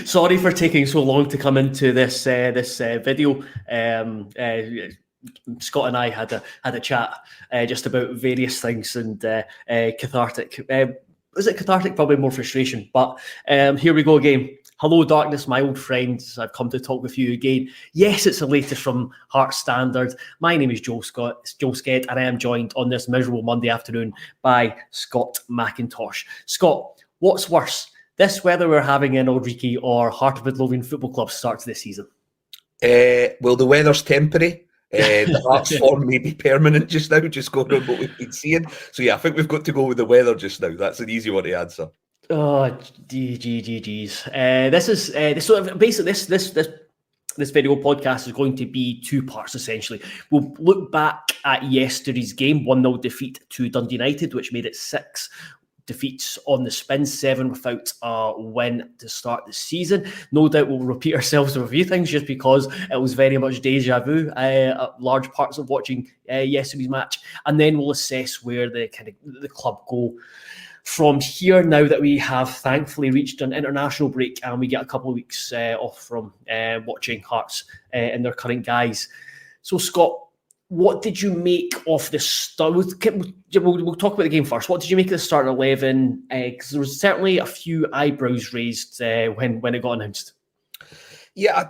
Sorry for taking so long to come into this video. Scott and I had a chat just about various things and cathartic. Is it cathartic? Probably more frustration. But here we go again. Hello, darkness, my old friends. I've come to talk with you again. Yes, it's the latest from Heart Standard. My name is Joe Sked, and I am joined on this miserable Monday afternoon by Scott McIntosh. Scott, what's worse, this weather we're having in Aldreekie or Heart of Midlothian Football Club starts this season? Well, the weather's temporary. The Hearts form may be permanent just now, just going on what we've been seeing. So yeah, I think we've got to go with the weather just now. That's an easy one to answer. Oh, geez. This is so basically this video podcast is going to be two parts essentially. We'll look back at yesterday's game, 1-0 defeat to Dundee United, which made it 6 defeats on the spin, 7 without a win to start the season. No doubt we'll repeat ourselves with a few things just because it was very much deja vu at large parts of watching yesterday's match, and then we'll assess where the club go from here now that we have thankfully reached an international break and we get a couple of weeks off from watching Hearts in their current guise. So Scott, what did you make of the start? We'll talk about the game first. What did you make of the starting 11? Because there was certainly a few eyebrows raised when it got announced. Yeah,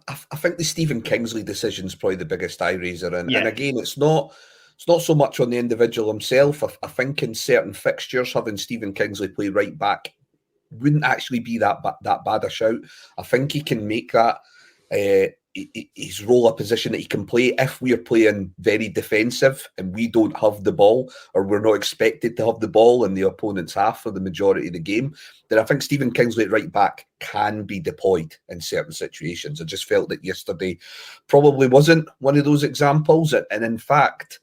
I think the Stephen Kingsley decision is probably the biggest eye raiser, and again, it's not so much on the individual himself. I think in certain fixtures, having Stephen Kingsley play right back wouldn't actually be that bad a shout. I think he can make that his role a position that he can play if we are playing very defensive and we don't have the ball, or we're not expected to have the ball in the opponent's half for the majority of the game. Then I think Stephen Kingsley at right back can be deployed in certain situations. I just felt that yesterday probably wasn't one of those examples, and in fact,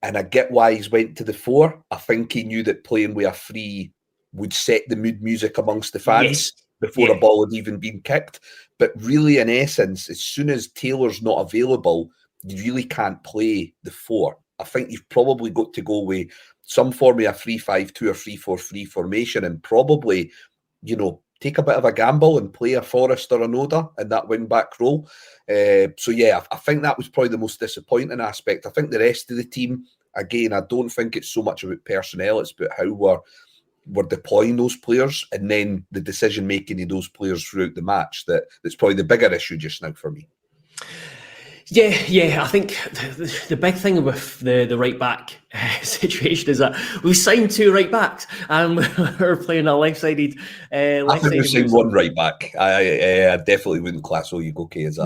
and I get why he's went to the 4. I think he knew that playing with a 3 would set the mood music amongst the fans before a ball had even been kicked. But really, in essence, as soon as Taylor's not available, you really can't play the 4. I think you've probably got to go with some form of a 3-5-2 or 3-4-3 formation, and probably, take a bit of a gamble and play a Forrest or an Oda in that wing-back role. So yeah, I think that was probably the most disappointing aspect. I think the rest of the team, again, I don't think it's so much about personnel, it's about how we're deploying those players, and then the decision-making of those players throughout the match. That's probably the bigger issue just now for me. Yeah. I think the big thing with the right back situation is that we signed 2 right backs and we're playing a left-sided. I think we've signed 1 right back. I definitely wouldn't class Oyegoke as a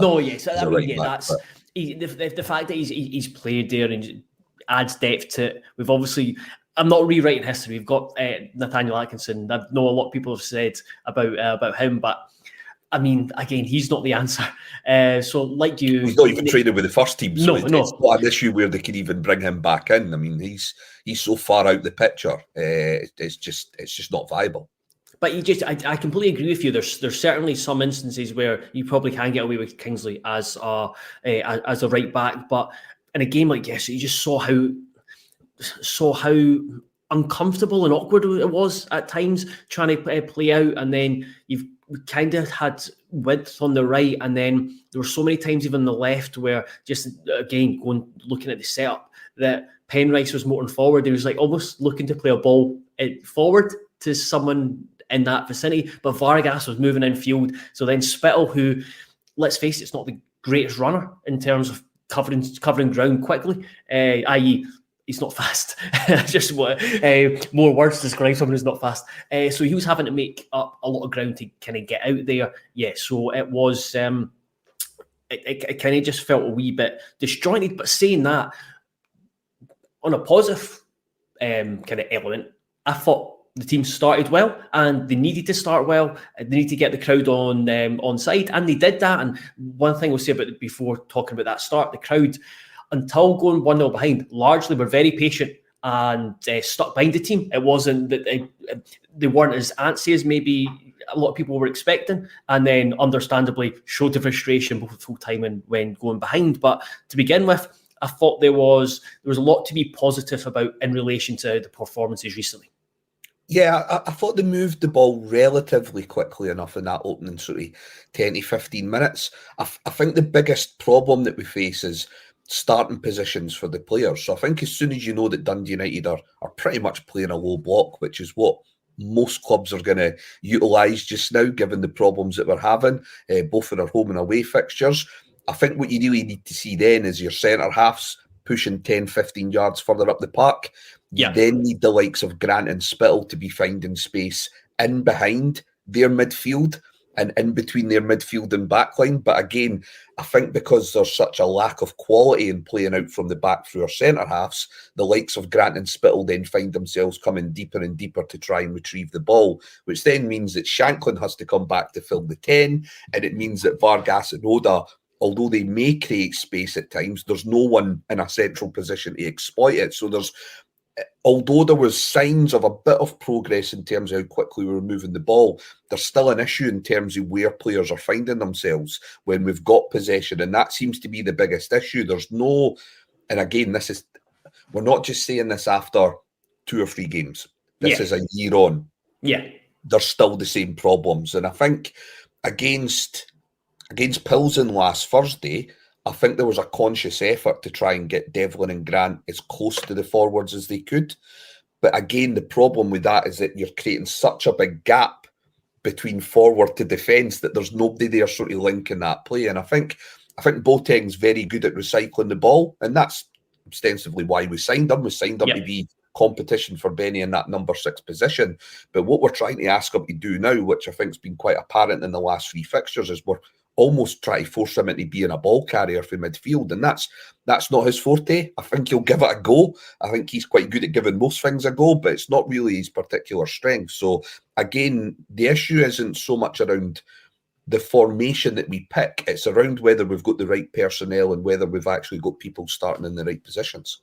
right back. That's the fact that he's played there and adds depth to it. We've obviously. I'm not rewriting history. We've got Nathaniel Atkinson. I know a lot of people have said about him, but I mean, again, he's not the answer. So, like you, he's not even training with the first team. So it's not an issue where they can even bring him back in. I mean, he's so far out the picture. It's just not viable. But I completely agree with you. There's certainly some instances where you probably can get away with Kingsley as a right back, but in a game like yesterday, you just saw how uncomfortable and awkward it was at times trying to play out, and then you've kind of had width on the right, and then there were so many times even on the left where just again looking at the setup that Penrice was motoring forward. He was like almost looking to play a ball forward to someone in that vicinity, but Vargas was moving infield. So then Spittle, who, let's face it, it's not the greatest runner in terms of covering ground quickly, i.e. he's not fast. Just more words to describe someone who's not fast. So he was having to make up a lot of ground to kind of get out there. Yeah, so it was. It kind of just felt a wee bit disjointed. But saying that, on a positive kind of element, I thought the team started well, and they needed to start well. They needed to get the crowd on side, and they did that. And one thing we'll say about it before talking about that start, the crowd, until going 1-0 behind, largely were very patient and stuck behind the team. It wasn't that they weren't as antsy as maybe a lot of people were expecting, and then understandably showed the frustration both full time and when going behind. But to begin with, I thought there was a lot to be positive about in relation to the performances recently. Yeah, I thought they moved the ball relatively quickly enough in that opening sort of 10 to 15 minutes. I think the biggest problem that we face is starting positions for the players. So I think as soon as you know that Dundee United are pretty much playing a low block, which is what most clubs are going to utilise just now, given the problems that we're having, both in our home and away fixtures. I think what you really need to see then is your centre halves pushing 10, 15 yards further up the park. You then need the likes of Grant and Spittle to be finding space in behind their midfield and in between their midfield and backline. But again, I think because there's such a lack of quality in playing out from the back through our centre halves, the likes of Grant and Spittle then find themselves coming deeper and deeper to try and retrieve the ball, which then means that Shanklin has to come back to fill the 10, and it means that Vargas and Oda, although they may create space at times, there's no one in a central position to exploit it. So although there was signs of a bit of progress in terms of how quickly we were moving the ball, there's still an issue in terms of where players are finding themselves when we've got possession. And that seems to be the biggest issue. There's no, and again, we're not just saying this after 2 or 3 games. This is a year on. Yeah. There's still the same problems. And I think against Pilsen last Thursday, I think there was a conscious effort to try and get Devlin and Grant as close to the forwards as they could. But again, the problem with that is that you're creating such a big gap between forward to defence that there's nobody there sort of linking that play. And I think Boateng's very good at recycling the ball, and that's ostensibly why we signed him. We signed him to be competition for Benny in that number 6 position. But what we're trying to ask him to do now, which I think has been quite apparent in the last 3 fixtures, is we're almost try to force him into being a ball carrier for midfield, and that's not his forte. I think he'll give it a go. I think he's quite good at giving most things a go, but it's not really his particular strength. So again, the issue isn't so much around the formation that we pick, it's around whether we've got the right personnel and whether we've actually got people starting in the right positions.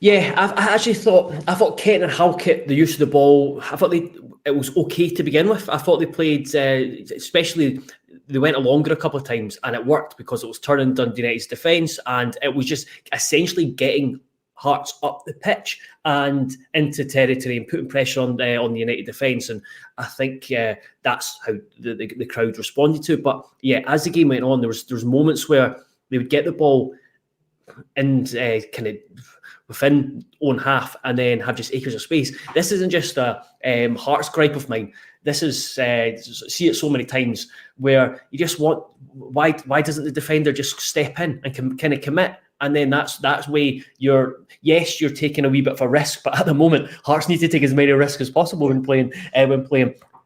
Yeah, I thought Kent and Halkett, the use of the ball, I thought it was okay to begin with. I thought they played, especially they went longer a couple of times, and it worked because it was turning Dundee United's defence, and it was just essentially getting Hearts up the pitch and into territory and putting pressure on the United defence. And I think that's how the crowd responded to it. But yeah, as the game went on, there was moments where they would get the ball in kind of within own half and then have just acres of space. This isn't just a Hearts gripe of mine. This is see it so many times where you just want, why doesn't the defender just step in and kind of commit? And then that's way you're taking a wee bit of a risk, but at the moment Hearts need to take as many risks as possible when playing.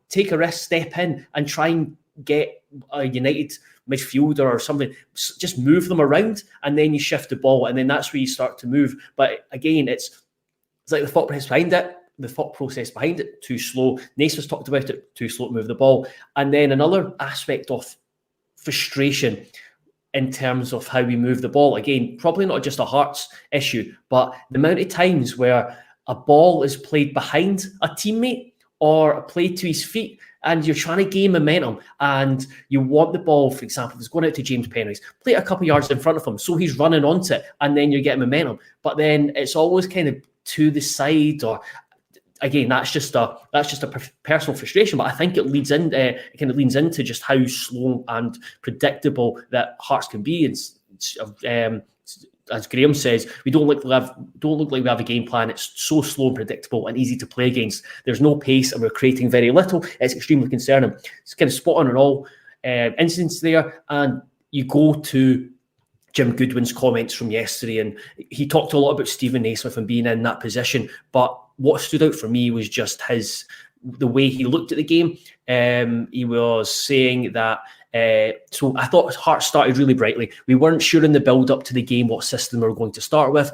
Take a risk, step in, and try and get a United midfielder or something, just move them around, and then you shift the ball, and then that's where you start to move. But again, it's like the thought process behind it, too slow. Naismith talked about it, too slow to move the ball. And then another aspect of frustration in terms of how we move the ball, again, probably not just a Hearts issue, but the amount of times where a ball is played behind a teammate or played to his feet, and you're trying to gain momentum, and you want the ball, for example, if it's going out to James Penrice, play it a couple of yards in front of him, so he's running onto it, and then you're getting momentum. But then it's always kind of to the side, or again, that's just a personal frustration. But I think it leads into just how slow and predictable that Hearts can be. And as Graham says, we don't look like we have a game plan. It's so slow and predictable and easy to play against. There's no pace, and we're creating very little. It's extremely concerning. It's kind of spot on in all incidents there. And you go to Jim Goodwin's comments from yesterday, and he talked a lot about Steven Naismith and being in that position. But what stood out for me was just the way he looked at the game. He was saying that, so I thought Hearts started really brightly. We weren't sure in the build-up to the game what system we were going to start with.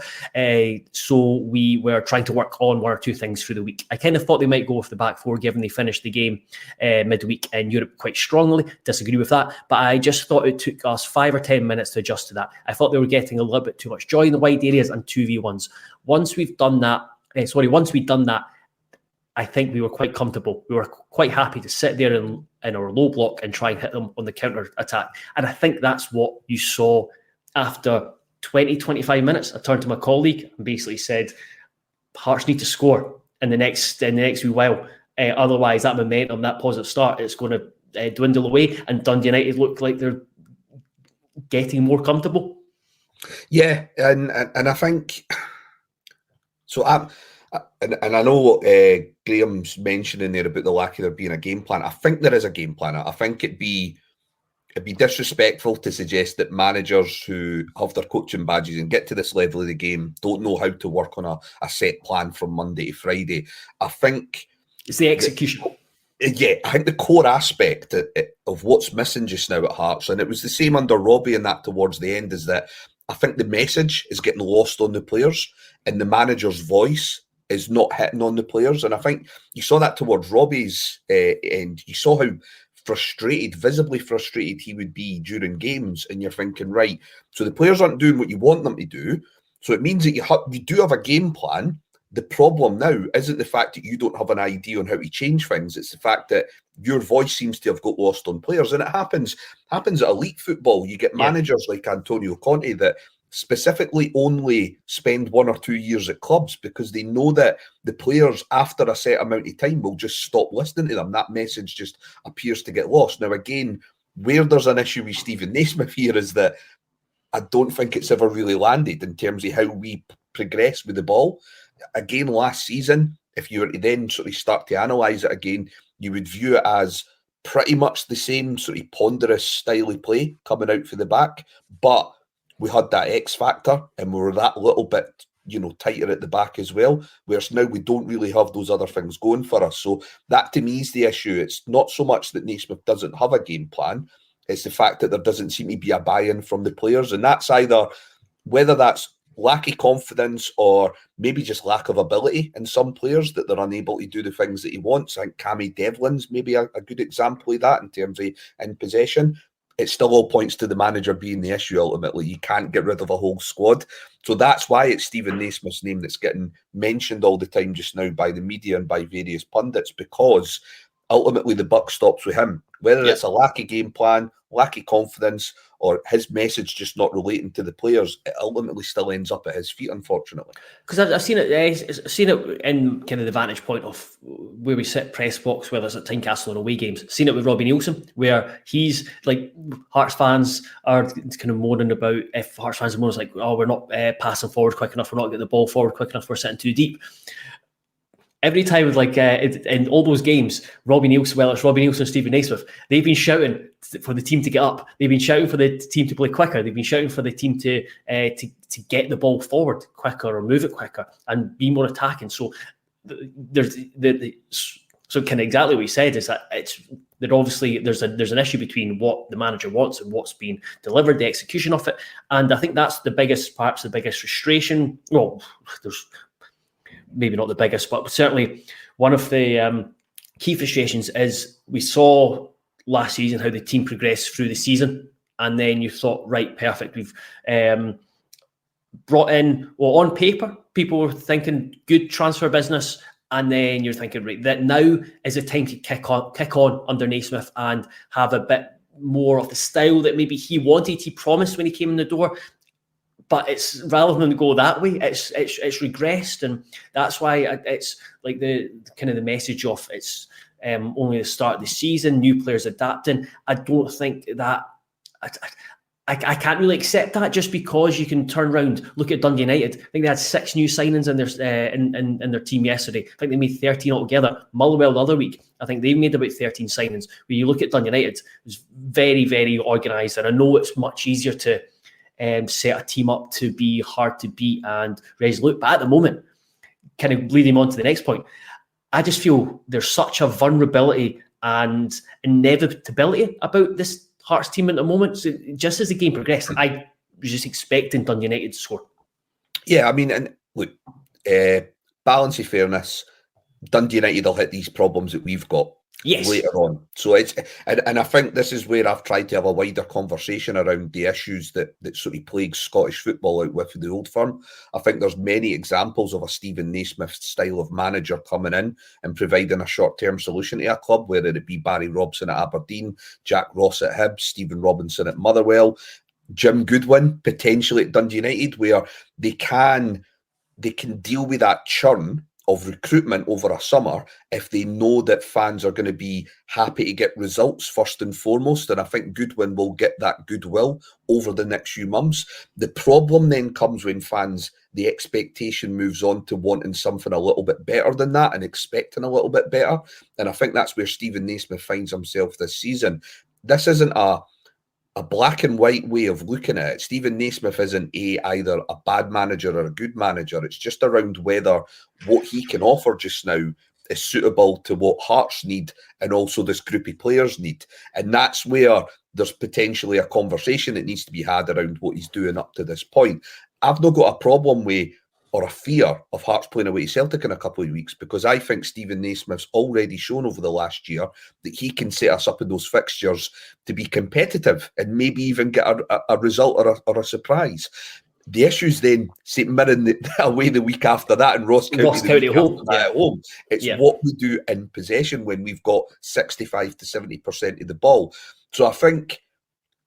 So we were trying to work on 1 or 2 things through the week. I kind of thought they might go with the back 4, given they finished the game midweek in Europe quite strongly. Disagree with that. But I just thought it took us 5 or 10 minutes to adjust to that. I thought they were getting a little bit too much joy in the wide areas and 2v1s. Once we'd done that, I think we were quite comfortable. We were quite happy to sit there in our low block and try and hit them on the counter attack. And I think that's what you saw after 20, 25 minutes. I turned to my colleague and basically said, Hearts need to score. in the next wee while. Otherwise, that momentum, that positive start, it's going to dwindle away, and Dundee United look like they're getting more comfortable. Yeah, and I think so. And I know what Graham's mentioning there about the lack of there being a game plan. I think there is a game plan. I think it'd be disrespectful to suggest that managers who have their coaching badges and get to this level of the game don't know how to work on a set plan from Monday to Friday. I think it's the execution. I think the core aspect of what's missing just now at Hearts, and it was the same under Robbie and that towards the end, is that I think the message is getting lost on the players and the manager's voice is not hitting on the players. And I think you saw that towards Robbie's end. You saw how visibly frustrated he would be during games, and you're thinking, right, so the players aren't doing what you want them to do, so it means that you do have a game plan. The problem now isn't the fact that you don't have an idea on how to change things, it's the fact that your voice seems to have got lost on players. And it happens at elite football. You get managers like Antonio Conte that specifically only spend 1 or 2 years at clubs because they know that the players after a set amount of time will just stop listening to them. That message just appears to get lost. Now again, where there's an issue with Steven Naismith here is that I don't think it's ever really landed in terms of how we progress with the ball. Again, last season, if you were to then sort of start to analyse it again, you would view it as pretty much the same sort of ponderous style of play coming out for the back, but we had that X factor and we were that little bit, tighter at the back as well, whereas now we don't really have those other things going for us. So that to me is the issue. It's not so much that Naismith doesn't have a game plan, it's the fact that there doesn't seem to be a buy-in from the players, and that's either, whether that's lack of confidence or maybe just lack of ability in some players, that they're unable to do the things that he wants. I think Cammy Devlin's maybe a good example of that in terms of in possession. It still all points to the manager being the issue ultimately. You can't get rid of a whole squad. So that's why it's Steven Naismith's name that's getting mentioned all the time just now by the media and by various pundits, because ultimately the buck stops with him. Whether it's a lack of game plan, lack of confidence, or his message just not relating to the players, it ultimately still ends up at his feet, unfortunately. Because I've seen it in kind of the vantage point of where we sit press box, whether it's at Tynecastle or away games. Seen it with Robbie Nielsen, where he's like, Hearts fans are kind of moaning about, if Hearts fans are moaning, like, oh, we're not passing forward quick enough, we're not getting the ball forward quick enough, we're sitting too deep. Every time, in all those games, Robbie Nielsen, whether it's Robbie Nielsen or Steven Naismith, they've been shouting for the team to get up. They've been shouting for the team to play quicker. They've been shouting for the team to get the ball forward quicker or move it quicker and be more attacking. So there's so kind of exactly what he said is that obviously there's an issue between what the manager wants and what's being delivered, the execution of it, and I think that's perhaps the biggest frustration. Well, there's maybe not the biggest, but certainly one of the key frustrations is we saw last season how the team progressed through the season, and then you thought, right, perfect, we've brought in, well, on paper, people were thinking good transfer business, and then you're thinking, right, that now is the time to kick on under Naismith and have a bit more of the style that maybe he wanted, he promised when he came in the door. But it's, rather than go that way, it's regressed, and that's why it's like the kind of the message of it's only the start of the season, new players adapting. I don't think that I can't really accept that just because you can turn around, look at Dundee United. I think they had 6 new signings in their team yesterday. I think they made 13 altogether. Motherwell the other week, I think they made about 13 signings. When you look at Dundee United, it was very, very organised, and I know it's much easier to set a team up to be hard to beat and resolute. But at the moment, kind of leading on to the next point, I just feel there's such a vulnerability and inevitability about this Hearts team at the moment. So just as the game progressed, I was just expecting Dundee United to score. Yeah, I mean, and look, balance of fairness, Dundee United will hit these problems that we've got later on. So it's, and I think this is where I've tried to have a wider conversation around the issues that sort of plague Scottish football out with the old firm. I think there's many examples of a Steven Naismith style of manager coming in and providing a short-term solution to a club, whether it be Barry Robson at Aberdeen, Jack Ross at Hibs, Stephen Robinson at Motherwell, Jim Goodwin potentially at Dundee United, where they can deal with that churn of recruitment over a summer if they know that fans are going to be happy to get results first and foremost. And I think Goodwin will get that goodwill over the next few months. The problem then comes when fans, the expectation moves on to wanting something a little bit better than that and expecting a little bit better. And I think that's where Steven Naismith finds himself this season. This isn't a black and white way of looking at it. Steven Naismith isn't either a bad manager or a good manager. It's just around whether what he can offer just now is suitable to what Hearts need and also this group of players need. And that's where there's potentially a conversation that needs to be had around what he's doing up to this point. I've not got a problem with or a fear of Hearts playing away to Celtic in a couple of weeks, because I think Steven Naismith's already shown over the last year that he can set us up in those fixtures to be competitive and maybe even get a result or a surprise. The issues then, say, mirroring away the week after that and Ross County home. At home. It's what we do in possession when we've got 65 to 70% of the ball. So I think,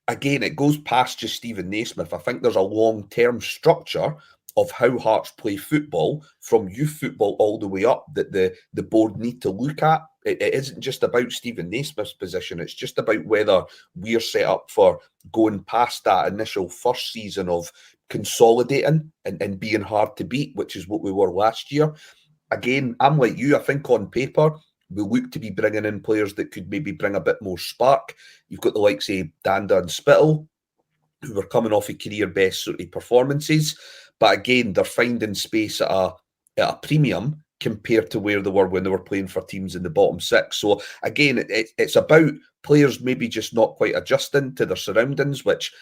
again, it goes past just Steven Naismith. I think there's a long-term structure of how Hearts play football, from youth football all the way up, that the board need to look at. It isn't just about Steven Naismith's position. It's just about whether we're set up for going past that initial first season of consolidating and being hard to beat, which is what we were last year. Again, I'm like you. I think on paper, we look to be bringing in players that could maybe bring a bit more spark. You've got the likes of Danda and Spittle, who were coming off of career best sort of performances. But again, they're finding space at a premium compared to where they were when they were playing for teams in the bottom six. So again, it's about players maybe just not quite adjusting to their surroundings, which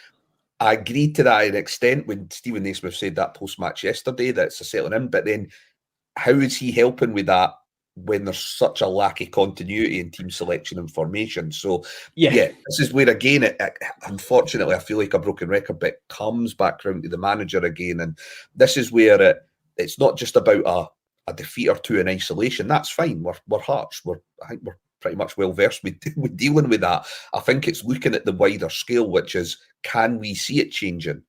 I agreed to that to an extent when Steven Naismith said that post-match yesterday, that it's a settling in. But then how is he helping with that when there's such a lack of continuity in team selection and formation? So yeah, this is where, again, unfortunately, I feel like a broken record, but it comes back round to the manager again. And this is where it's not just about a defeat or two in isolation. That's fine. We're Hearts. I think we're pretty much well versed with dealing with that. I think it's looking at the wider scale, which is, can we see it changing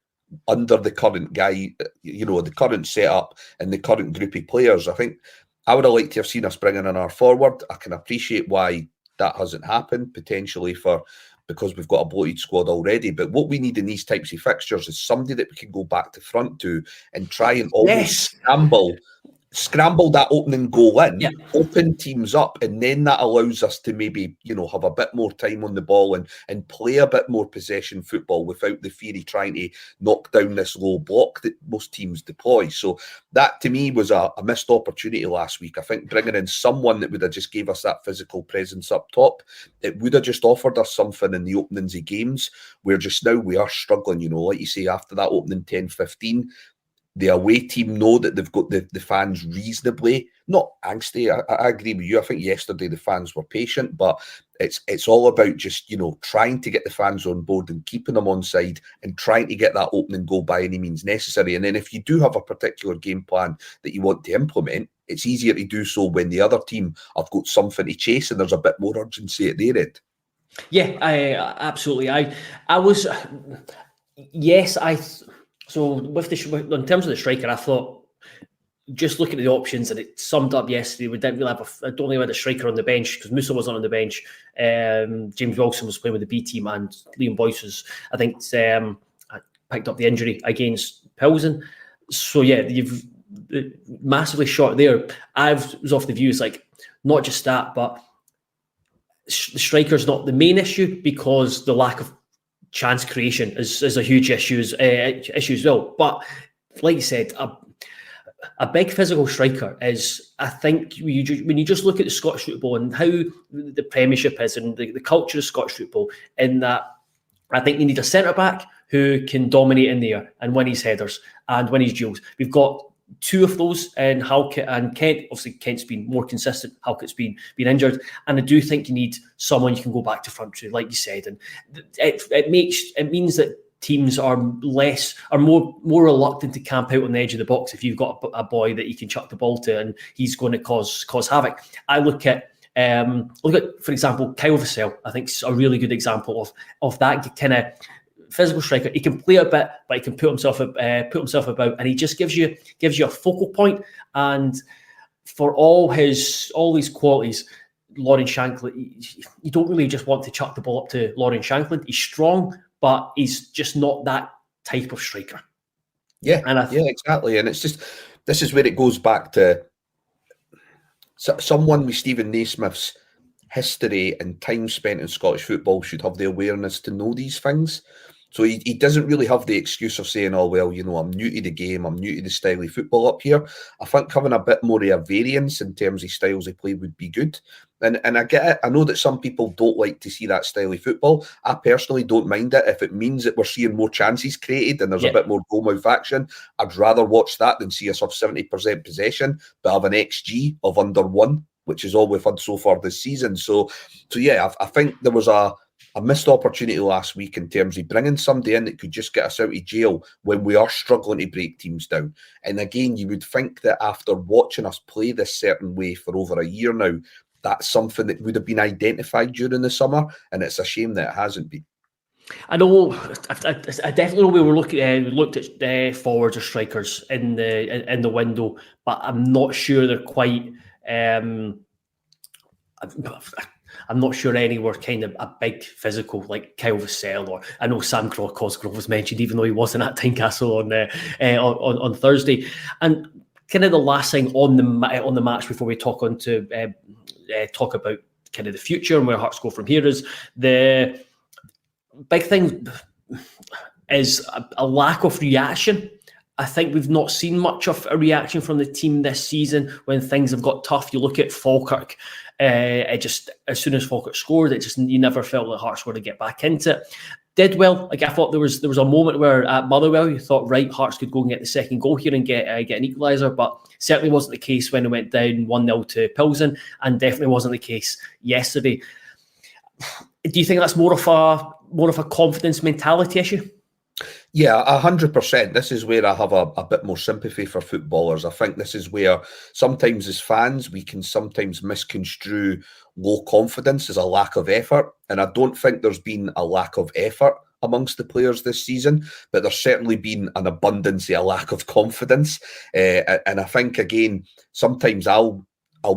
under the current guy, the current setup and the current group of players? I think I would have liked to have seen us bringing in our forward. I can appreciate why that hasn't happened, potentially because we've got a bloated squad already. But what we need in these types of fixtures is somebody that we can go back to front to and try and almost scramble that opening goal in, open teams up, and then that allows us to maybe, have a bit more time on the ball and play a bit more possession football without the fear of trying to knock down this low block that most teams deploy. So that, to me, was a missed opportunity last week. I think bringing in someone that would have just gave us that physical presence up top, it would have just offered us something in the openings of games, where just now we are struggling, like you say, after that opening 10-15, the away team know that they've got the fans reasonably, not angsty. I agree with you. I think yesterday the fans were patient, but it's all about just, trying to get the fans on board and keeping them on side and trying to get that opening goal by any means necessary. And then if you do have a particular game plan that you want to implement, it's easier to do so when the other team have got something to chase and there's a bit more urgency at their end. Yeah, absolutely. I was, yes, So in terms of the striker, I thought, just looking at the options, and it summed up yesterday, we didn't really have I don't think we had a striker on the bench because Musa wasn't on the bench. James Wilson was playing with the B team, and Liam Boyce was, I think, picked up the injury against Pilsen. So yeah, you've massively short there. I was off the view, it's like, not just that, but the striker's not the main issue, because the lack of chance creation is a huge issue as well. But like you said, a big physical striker is, I think, when you just look at the Scottish football and how the Premiership is and the culture of Scottish football, in that I think you need a centre-back who can dominate in there and win his headers and win his duels. We've got two of those in Halkett and Kent. Obviously, Kent's been more consistent. Halkett's been injured, and I do think you need someone you can go back to front to, like you said. And it means that teams are more reluctant to camp out on the edge of the box if you've got a boy that you can chuck the ball to and he's going to cause havoc. I look at, for example, Kyle Vassell. I think it's a really good example of that kind of physical striker. He can play a bit, but he can put himself about, and he just gives you a focal point. And for all these qualities, Lauren Shankland, you don't really just want to chuck the ball up to Lauren Shankland. He's strong, but he's just not that type of striker. Yeah, exactly. And it's just, this is where it goes back to someone with Steven Naismith's history and time spent in Scottish football should have the awareness to know these things. So he doesn't really have the excuse of saying, oh, well, I'm new to the game, I'm new to the style of football up here. I think having a bit more of a variance in terms of styles of play would be good. And I get it. I know that some people don't like to see that style of football. I personally don't mind it. If it means that we're seeing more chances created and there's a bit more goal mouth action, I'd rather watch that than see us have 70% possession, but have an XG of under 1, which is all we've had so far this season. So yeah, I think there was a missed opportunity last week in terms of bringing somebody in that could just get us out of jail when we are struggling to break teams down. And again, you would think that after watching us play this certain way for over a year now, that's something that would have been identified during the summer, and it's a shame that it hasn't been. I know. I definitely know we looked at forwards or strikers in the window, but I'm not sure they're quite. I'm not sure any were kind of a big physical like Kyle Vassell, or I know Sam Cosgrove was mentioned, even though he wasn't at Tynecastle on Thursday. And kind of the last thing on the match before we talk about kind of the future and where Hearts go from here is the big thing is a lack of reaction. I think we've not seen much of a reaction from the team this season when things have got tough. You look at Falkirk, it just, as soon as Falkirk scored, you never felt like Hearts were to get back into it. Did well. Like, I thought there was a moment where at Motherwell you thought, right, Hearts could go and get the second goal here and get an equaliser, but certainly wasn't the case when it went down 1-0 to Pilsen, and definitely wasn't the case yesterday. Do you think that's more of a confidence mentality issue? Yeah, 100%. This is where I have a bit more sympathy for footballers. I think this is where sometimes as fans, we can sometimes misconstrue low confidence as a lack of effort. And I don't think there's been a lack of effort amongst the players this season, but there's certainly been an abundance of a lack of confidence. And I think, again, sometimes I'll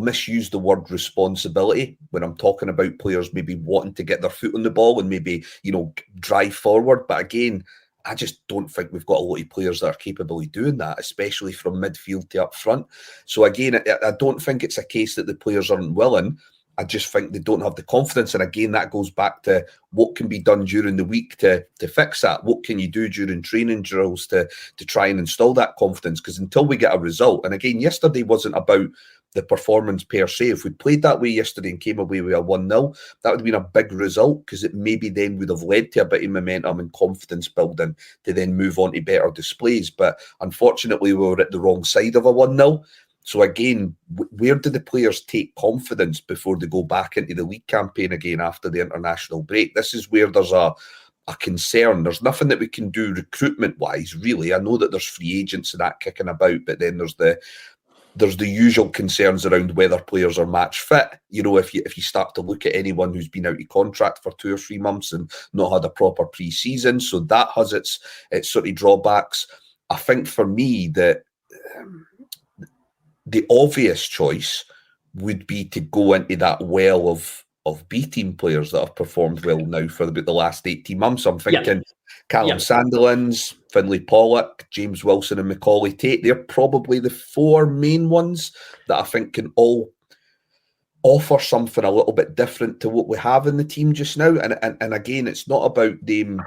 misuse the word responsibility when I'm talking about players maybe wanting to get their foot on the ball and maybe, drive forward. But again, I just don't think we've got a lot of players that are capable of doing that, especially from midfield to up front. So again, I don't think it's a case that the players aren't willing. I just think they don't have the confidence. And again, that goes back to what can be done during the week to fix that. What can you do during training drills to try and install that confidence? Because until we get a result, and again, yesterday wasn't about the performance per se. If we'd played that way yesterday and came away with a 1-0, that would have been a big result, because it maybe then would have led to a bit of momentum and confidence building to then move on to better displays. But unfortunately, we were at the wrong side of a 1-0. So again, where do the players take confidence before they go back into the league campaign again after the international break? This is where there's a concern. There's nothing that we can do recruitment-wise, really. I know that there's free agents and that kicking about, but then there's the usual concerns around whether players are match fit. If you start to look at anyone who's been out of contract for 2 or 3 months and not had a proper pre-season, so that has its sort of drawbacks. I think for me that the obvious choice would be to go into that well of B-team players that have performed well now for about the last 18 months. I'm thinking Callum Sandilands, Finlay Pollock, James Wilson and Macaulay Tate. They're probably the 4 main ones that I think can all offer something a little bit different to what we have in the team just now. And again, it's not about them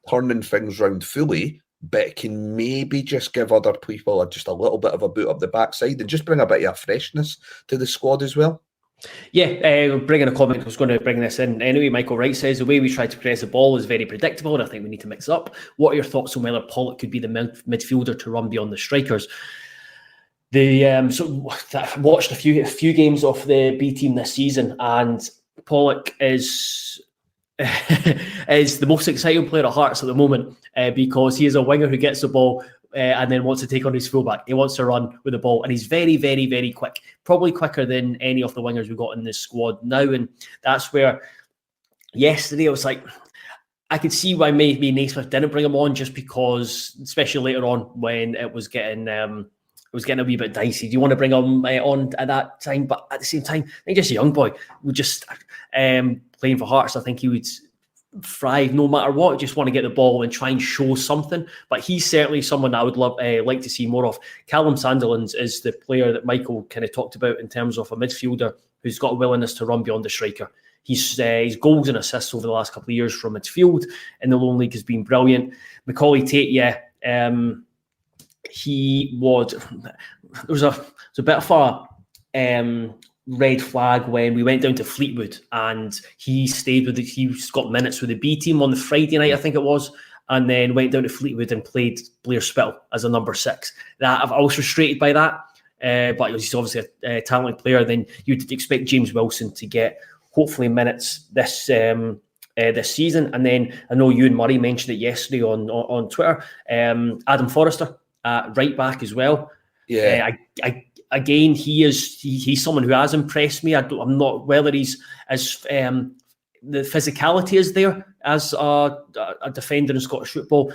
turning things round fully, but it can maybe just give other people just a little bit of a boot up the backside and just bring a bit of freshness to the squad as well. Yeah, bringing a comment, I was going to bring this in anyway. Michael Wright says the way we try to press the ball is very predictable, and I think we need to mix up. What are your thoughts on whether Pollock could be the midfielder to run beyond the strikers? So I've watched a few games of the B team this season, and Pollock is the most exciting player at Hearts at the moment, because he is a winger who gets the ball and then wants to take on his fullback. He wants to run with the ball, and he's very, very, very quick. Probably quicker than any of the wingers we've got in this squad now. And that's where yesterday I was like, I could see why maybe Naismith didn't bring him on, just because, especially later on when it was getting was getting a wee bit dicey. Do you want to bring him on at that time? But at the same time, I think just a young boy would just playing for Hearts. I think he would thrive no matter what. Just want to get the ball and try and show something. But he's certainly someone I would like to see more of. Callum Sandilands is the player that Michael kind of talked about in terms of a midfielder who's got a willingness to run beyond the striker. His goals and assists over the last couple of years from midfield in the Lone League has been brilliant. Macaulay Tate, he was. There was a bit of a red flag when we went down to Fleetwood and he stayed with he's got minutes with the B team on the Friday night, I think it was, and then went down to Fleetwood and played Blair Spittle as a number 6. That I was frustrated by that, but he's obviously a talented player. Then you'd expect James Wilson to get hopefully minutes this season. And then I know you and Murray mentioned it yesterday on Twitter. Adam Forrester at right back as well. Yeah. Again, he's someone who has impressed me. I'm not whether he's as the physicality is there as a defender in Scottish football.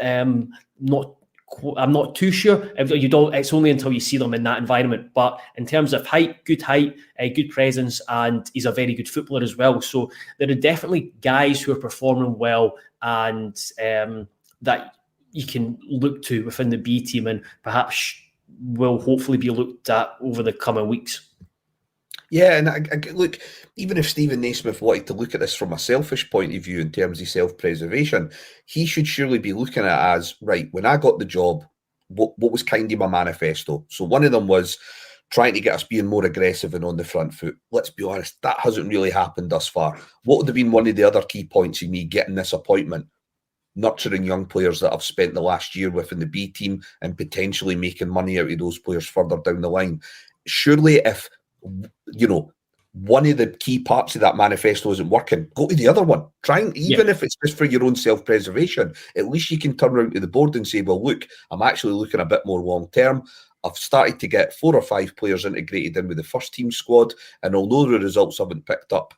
I'm not too sure. It's only until you see them in that environment. But in terms of height, good presence, and he's a very good footballer as well. So there are definitely guys who are performing well and that you can look to within the B team and perhaps will hopefully be looked at over the coming weeks. Yeah, and I look, even if Steven Naismith wanted to look at this from a selfish point of view in terms of self-preservation, he should surely be looking at it as, right, when I got the job, what was kind of my manifesto? So one of them was trying to get us being more aggressive and on the front foot. Let's be honest, that hasn't really happened thus far. What would have been one of the other key points of me getting this appointment? Nurturing young players that I've spent the last year with in the B team and potentially making money out of those players further down the line. Surely if, one of the key parts of that manifesto isn't working, go to the other one. Even if it's just for your own self-preservation, at least you can turn around to the board and say, well, look, I'm actually looking a bit more long-term. I've started to get 4 or 5 players integrated in with the first team squad. And although the results haven't picked up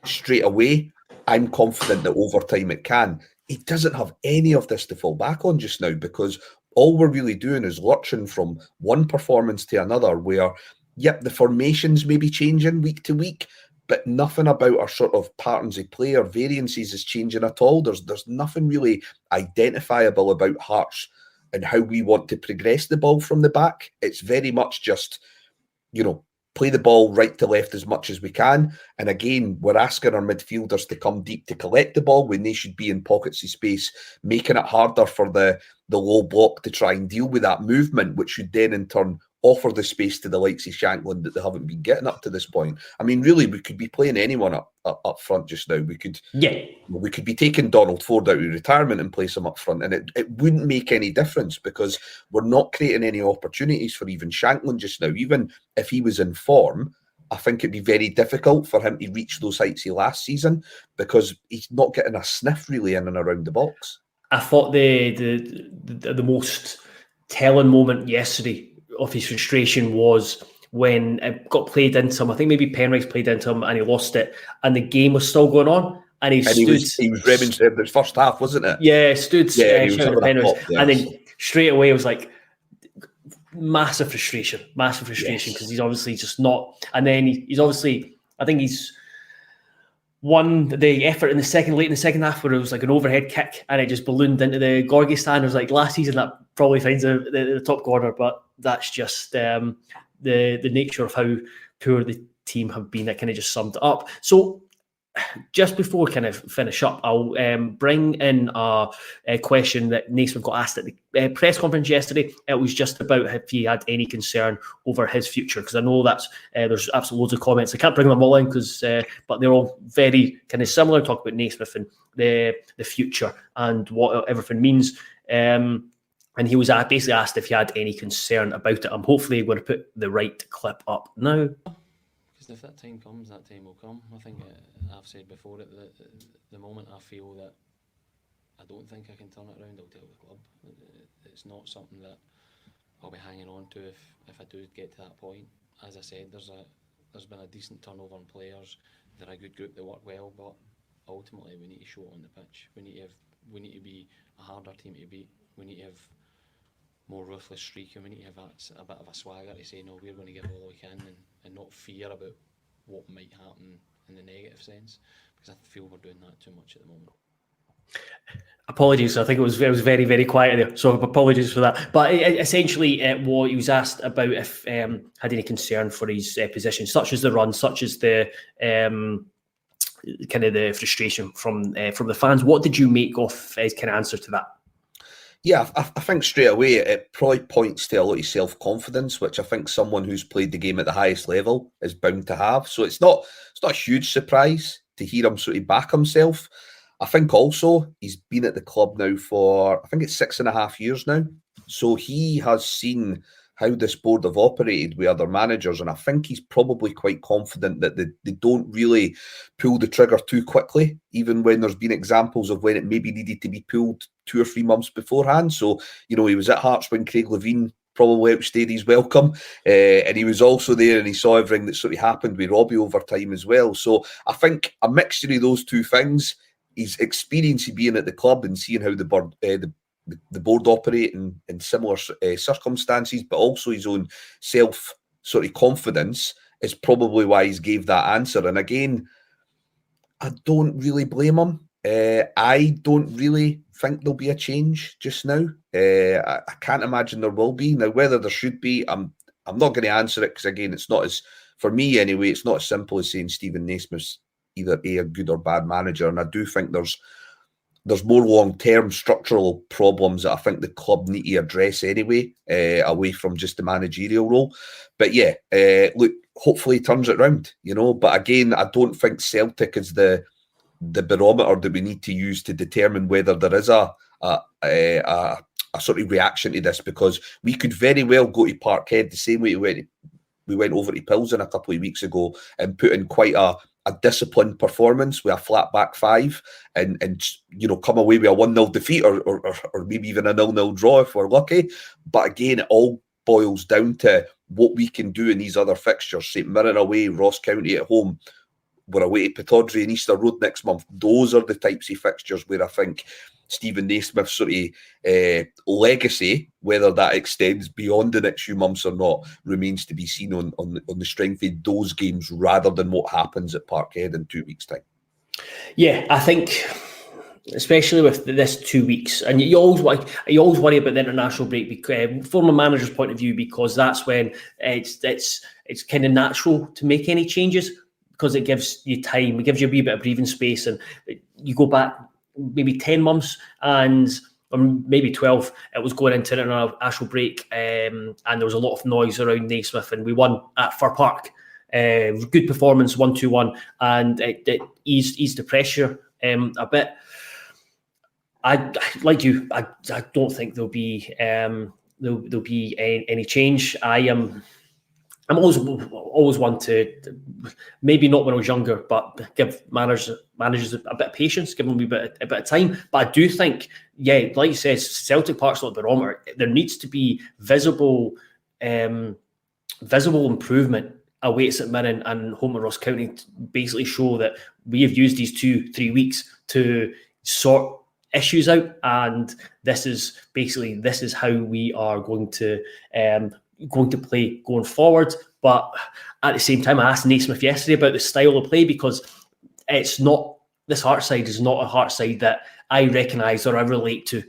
straight away, I'm confident that over time it can. He doesn't have any of this to fall back on just now because all we're really doing is lurching from one performance to another where, the formations may be changing week to week, but nothing about our sort of patterns of play or variances is changing at all. There's nothing really identifiable about Hearts and how we want to progress the ball from the back. It's very much just, play the ball right to left as much as we can. And again, we're asking our midfielders to come deep to collect the ball when they should be in pockets of space, making it harder for the low block to try and deal with that movement, which should then in turn offer the space to the likes of Shankland that they haven't been getting up to this point. I mean, really, we could be playing anyone up front just now. We could be taking Donald Ford out of retirement and place him up front, and it wouldn't make any difference because we're not creating any opportunities for even Shankland just now. Even if he was in form, I think it'd be very difficult for him to reach those heights he last season because he's not getting a sniff really in and around the box. I thought the most telling moment yesterday of his frustration was when it got played into him. I think maybe Penrice played into him and he lost it, and the game was still going on. And he was revving the first half, wasn't it? Yeah, shouting at Penrice, and then straight away it was like massive frustration because he's obviously just not. And then he's obviously, I think he's won the effort late in the second half where it was like an overhead kick and it just ballooned into the Gorgie stand. It was like last season that probably finds the top corner, but that's just the nature of how poor the team have been. That kind of just summed it up. So just before we kind of finish up, I'll bring in a question that Naismith got asked at the press conference yesterday. It was just about if he had any concern over his future, because I know that's there's absolutely loads of comments. I can't bring them all in but they're all very kind of similar. Talk about Naismith and the future and what everything means. And he was basically asked if he had any concern about it. I'm hopefully going to put the right clip up now. If that time comes, that time will come. I think I've said before at the moment I feel that I don't think I can turn it around. I'll tell the club. It's not something that I'll be hanging on to if I do get to that point. As I said, there's been a decent turnover in players. They're a good group that work well, but ultimately we need to show it on the pitch. We need to be a harder team to beat. We need to have more ruthless streak, and we need to have a bit of a swagger to say, no, we're going to give all we can, and not fear about what might happen in the negative sense, because I feel we're doing that too much at the moment. Apologies, I think it was very, very quiet there, so apologies for that. But essentially, what he was asked about if had any concern for his position, such as the run, such as the kind of the frustration from the fans. What did you make of his kind of answer to that? Yeah, I think straight away it probably points to a lot of self-confidence, which I think someone who's played the game at the highest level is bound to have. So it's not a huge surprise to hear him sort of back himself. I think also he's been at the club now for, I think it's 6.5 years now. So he has seen how this board have operated with other managers, and I think he's probably quite confident that they don't really pull the trigger too quickly, even when there's been examples of when it maybe needed to be pulled 2 or 3 months beforehand. So, you know, he was at Hearts when Craig Levein probably outstayed his welcome, and he was also there and he saw everything that sort of happened with Robbie over time as well. So I think a mixture of those two things, his experience of being at the club and seeing how the board operate in similar circumstances, but also his own self sort of confidence, is probably why he's gave that answer. And again, I don't really blame him. I don't really think there'll be a change just now. I can't imagine there will be. Now, whether there should be, I'm not going to answer it, because again, it's not as, for me anyway, it's not as simple as saying Steven Naismith's either a good or bad manager. And I do think there's more long-term structural problems that I think the club need to address anyway, away from just the managerial role. But yeah, look, hopefully he turns it round, you know. But again, I don't think Celtic is the barometer that we need to use to determine whether there is a sort of reaction to this, because we could very well go to Parkhead the same way we went over to Pilsen a couple of weeks ago and put in quite a disciplined performance with a flat back five, and you know, come away with a 1-0 defeat or maybe even a 0-0 draw if we're lucky. But again, it all boils down to what we can do in these other fixtures. St Mirren away, Ross County at home, we're away to Pittodrie and Easter Road next month. Those are the types of fixtures where I think Steven Naismith's sort of legacy, whether that extends beyond the next few months or not, remains to be seen on the strength of those games rather than what happens at Parkhead in 2 weeks' time. Yeah, I think, especially with this 2 weeks, and you always worry about the international break, from a manager's point of view, because that's when it's kind of natural to make any changes, because it gives you time, it gives you a wee bit of breathing space, and you go back maybe 10 months or maybe 12, it was going into an international break, and there was a lot of noise around Naismith, and we won at Fir Park. Good performance, 1-2-1, and it eased the pressure a bit. I like you. I don't think there'll be any change. I'm always one to, maybe not when I was younger, but give managers a bit of patience, give them a bit of time. But I do think, yeah, like you said, Celtic Park's not the barometer. There needs to be visible improvement away at St Mirren and home at Ross County to basically show that we have used these 2-3 weeks to sort issues out, and this is how we are going to play going forward. But at the same time, I asked Naismith yesterday about the style of play, because it's not, this Hearts side is not a Hearts side that I recognise or I relate to.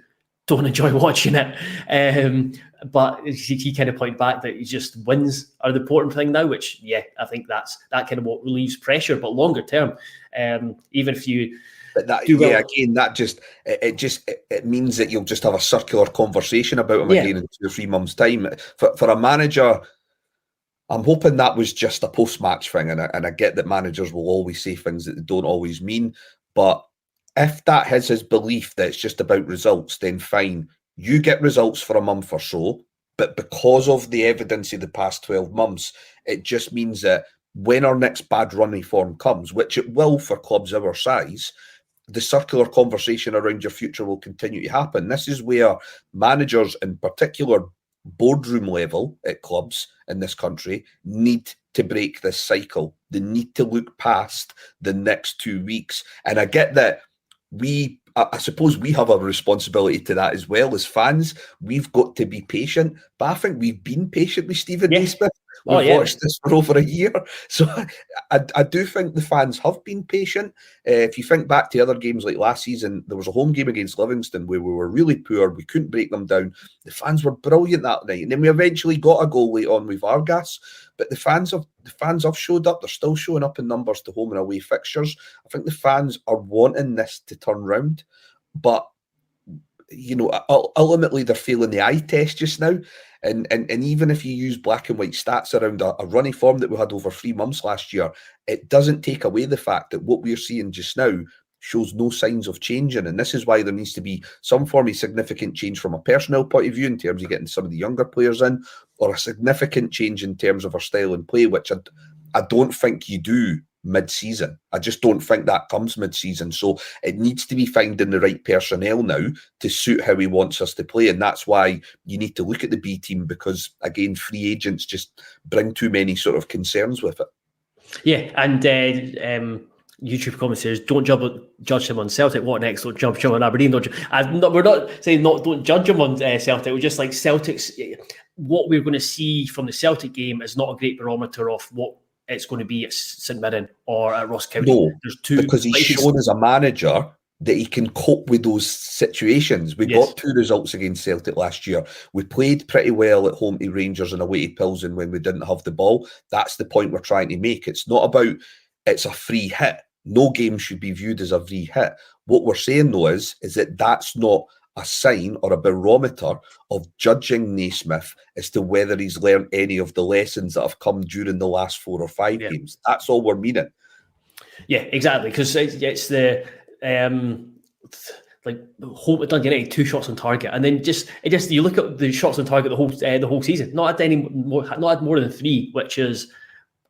Don't enjoy watching it. But he kind of pointed back that he just wins are the important thing now, which, yeah, I think that kind of what relieves pressure. But longer term, even if you it means that you'll just have a circular conversation about him again in 2 or 3 months' time. For a manager, I'm hoping that was just a post-match thing, and I get that managers will always say things that they don't always mean, but if that is his belief that it's just about results, then fine. You get results for a month or so, but because of the evidence of the past 12 months, it just means that when our next bad running form comes, which it will for clubs our size, the circular conversation around your future will continue to happen. This is where managers, in particular boardroom level at clubs in this country, need to break this cycle. They need to look past the next 2 weeks. And I get that we I suppose we have a responsibility to that as well as fans. We've got to be patient, but I think we've been patient with Steven Naismith. We've watched this for over a year. So I do think the fans have been patient. If you think back to other games like last season, there was a home game against Livingston where we were really poor. We couldn't break them down. The fans were brilliant that night. And then we eventually got a goal late on with Vargas. But the fans have showed up. They're still showing up in numbers to home and away fixtures. I think the fans are wanting this to turn round. But, you know, ultimately they're failing the eye test just now. And even if you use black and white stats around a running form that we had over 3 months last year, it doesn't take away the fact that what we're seeing just now shows no signs of changing. And this is why there needs to be some form of significant change from a personnel point of view in terms of getting some of the younger players in, or a significant change in terms of our style and play, which I don't think you do mid-season. I just don't think that comes mid-season. So it needs to be finding the right personnel now to suit how he wants us to play. And that's why you need to look at the B team, because, again, free agents just bring too many sort of concerns with it. Yeah, and YouTube commentators, don't judge him on Celtic. What next? Don't judge him on Aberdeen. We're not saying don't judge him on Celtic. We're just like Celtic's. What we're going to see from the Celtic game is not a great barometer of what it's going to be at St Mirren or at Ross County. No, because he's shown as a manager that he can cope with those situations. We got 2 results against Celtic last year. We played pretty well at home to Rangers and away to Pilsen when we didn't have the ball. That's the point we're trying to make. It's not about it's a free hit. No game should be viewed as a free hit. What we're saying, though, is that that's not a sign or a barometer of judging Naismith as to whether he's learned any of the lessons that have come during the last 4 or 5 games. That's all we're meaning. Yeah, exactly. Because it's the like home at Dundee United, 2 shots on target, and then just you look at the shots on target the whole season. Not had more than 3, which is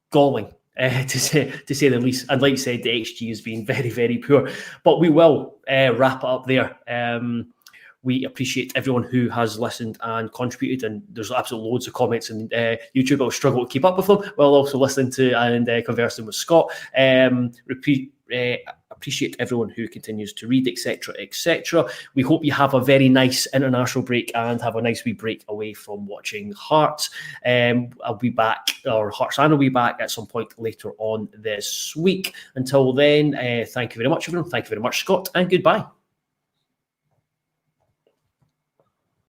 galling. To say the least. And like you said, the XG has been very, very poor. But we will wrap it up there. We appreciate everyone who has listened and contributed, and there's absolutely loads of comments on YouTube. I'll struggle to keep up with them while also listening to and conversing with Scott. Appreciate everyone who continues to read, etc., etc. We hope you have a very nice international break and have a nice wee break away from watching Hearts. I'll be back, or Hearts and will be back at some point later on this week. Until then, thank you very much, everyone. Thank you very much, Scott, and goodbye.